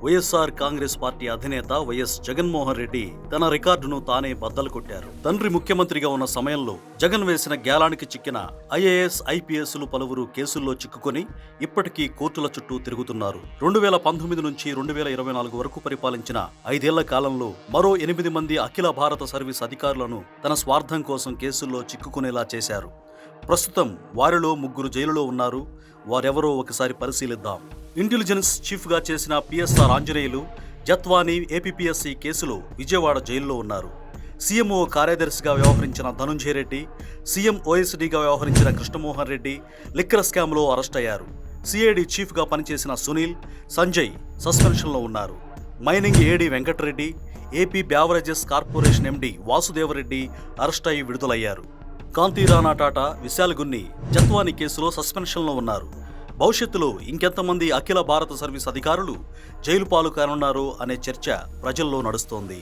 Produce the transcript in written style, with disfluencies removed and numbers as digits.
YSR Congress party అధినేత YS Jaganmohan Reddy తన రికార్డును తానే బద్దలు కొట్టారు. తండ్రి ముఖ్యమంత్రిగా ఉన్న సమయంలో జగన్ వేసిన గేలానికి చిక్కిన ఐఏఎస్, ఐపీఎస్లు పలువురు కేసుల్లో చిక్కుకొని ఇప్పటికీ కోర్టుల చుట్టూ తిరుగుతున్నారు. 2019 నుంచి 2024 వరకు పరిపాలించిన 5 ఏళ్ల కాలంలో మరో 8 మంది అఖిల భారత సర్వీస్ అధికారులను తన స్వార్థం కోసం కేసుల్లో చిక్కుకునేలా చేశారు. ప్రస్తుతం వారిలో 3 జైలులో ఉన్నారు. వారెవరో ఒకసారి పరిశీలిద్దాం. ఇంటెలిజెన్స్ చీఫ్ గా చేసిన పిఎస్ఆర్ ఆంజనేయులు జత్వానీ ఏపీపీఎస్సీ కేసులో విజయవాడ జైల్లో ఉన్నారు. సీఎంఓ కార్యదర్శిగా వ్యవహరించిన ధనుంజయ రెడ్డి, సీఎం ఓఎస్డీగా వ్యవహరించిన కృష్ణమోహన్ రెడ్డి లిక్కర్ స్కామ్లో అరెస్ట్ అయ్యారు. సిఐడి చీఫ్ గా పనిచేసిన సునీల్, సంజయ్ సస్పెన్షన్లో ఉన్నారు. Mining AD Venkata Reddy, AP beverages corporation MD Vasudeva Reddy arrest అయ్యి విడుదలయ్యారు. కాంతి రాణా టాటా, విశాల్ గున్ని జత్వానీ కేసులో సస్పెన్షన్లో ఉన్నారు. భవిష్యత్తులో ఇంకెంతమంది అఖిల భారత సర్వీస్ అధికారులు జైలు పాలు కానున్నారో అనే చర్చ ప్రజల్లో నడుస్తోంది.